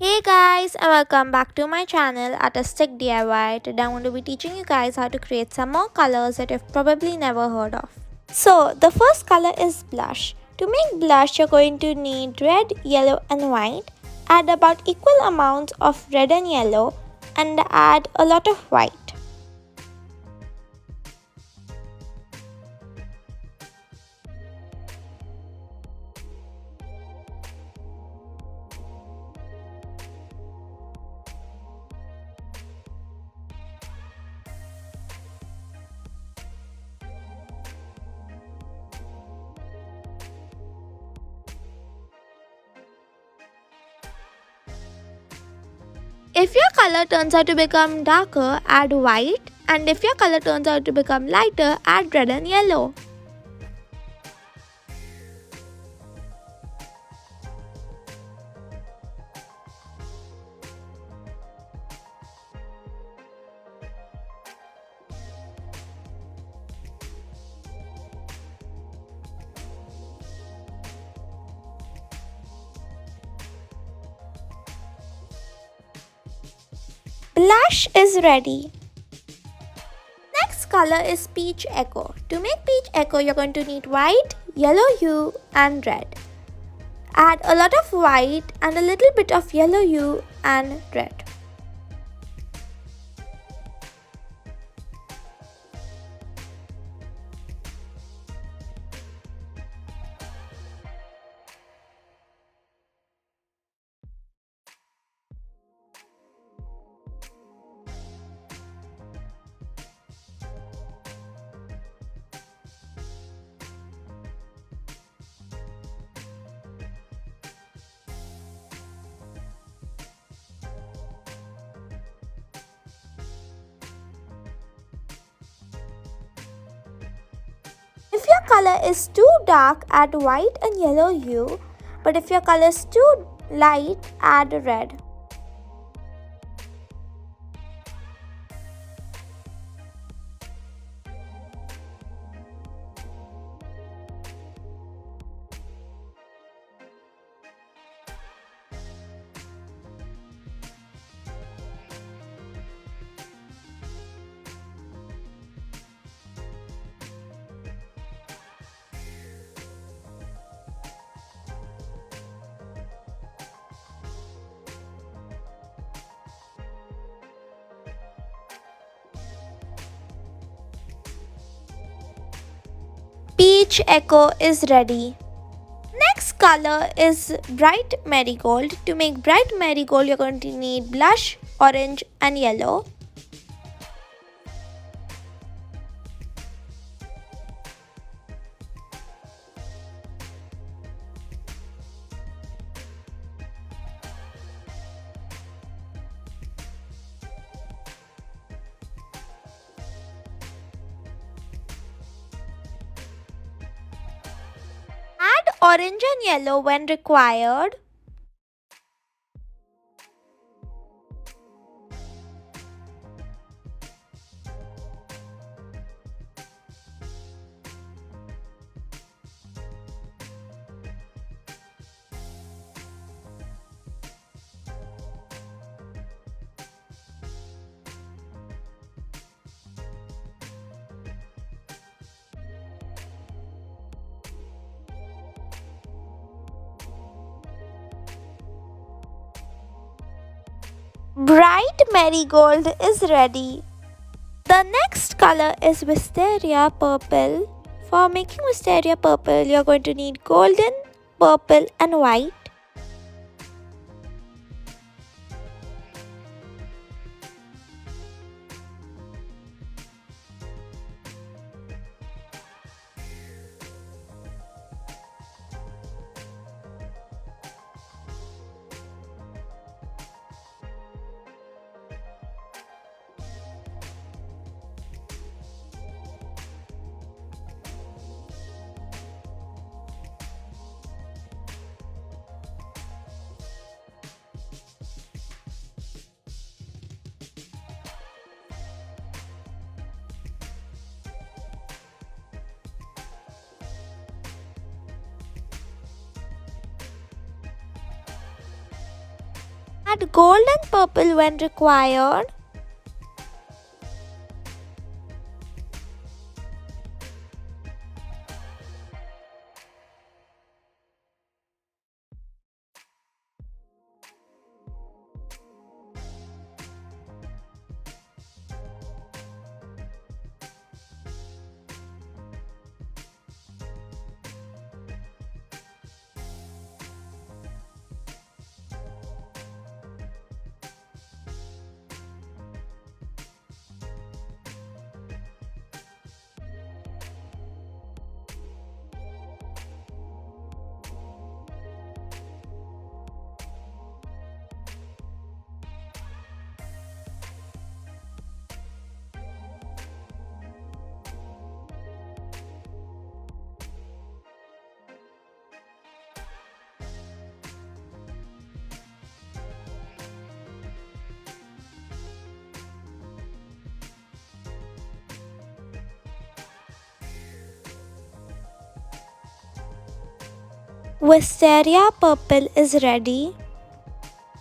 Hey guys, and welcome back to my channel Artistic DIY. Today I'm going to be teaching you guys how to create some more colors that you've probably never heard of. So the first color is blush. To make blush you're going to need red, yellow and white. Add about equal amounts of red and yellow and add a lot of white. If your color turns out to become darker, add white, and if your color turns out to become lighter, add red and yellow. Blush is ready. Next color is peach echo. To make peach echo, you're going to need white, yellow hue and red. Add a lot of white and a little bit of yellow hue and red. If your color is too dark, add white and yellow hue, but if your color is too light, add red. Peach echo is ready. Next color is bright marigold. To make bright marigold, you're going to need blush, orange and yellow. Add orange and yellow when required. Bright marigold is ready. The next color is wisteria purple. For making wisteria purple, you're going to need golden, purple and white. Add gold and purple when required. Wisteria purple is ready.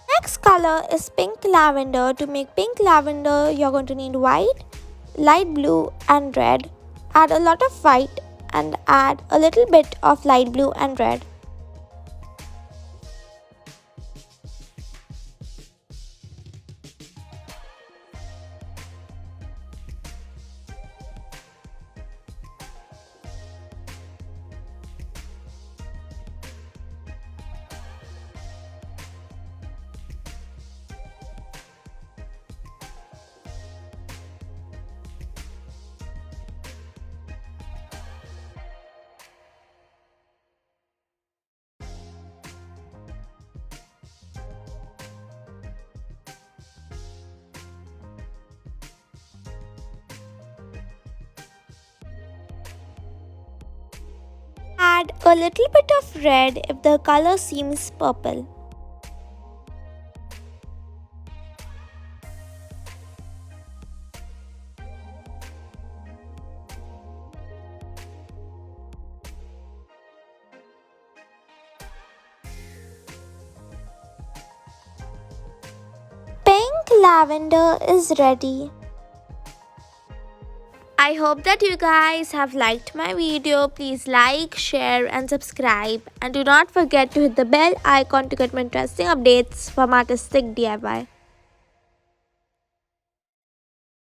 Next color is pink lavender. To make pink lavender, you're going to need white, light blue and red. Add a lot of white and add a little bit of light blue and red. Add a little bit of red if the color seems purple. Pink lavender is ready. I hope that you guys have liked my video. Please like, share and subscribe. And do not forget to hit the bell icon to get more interesting updates from Artistic DIY.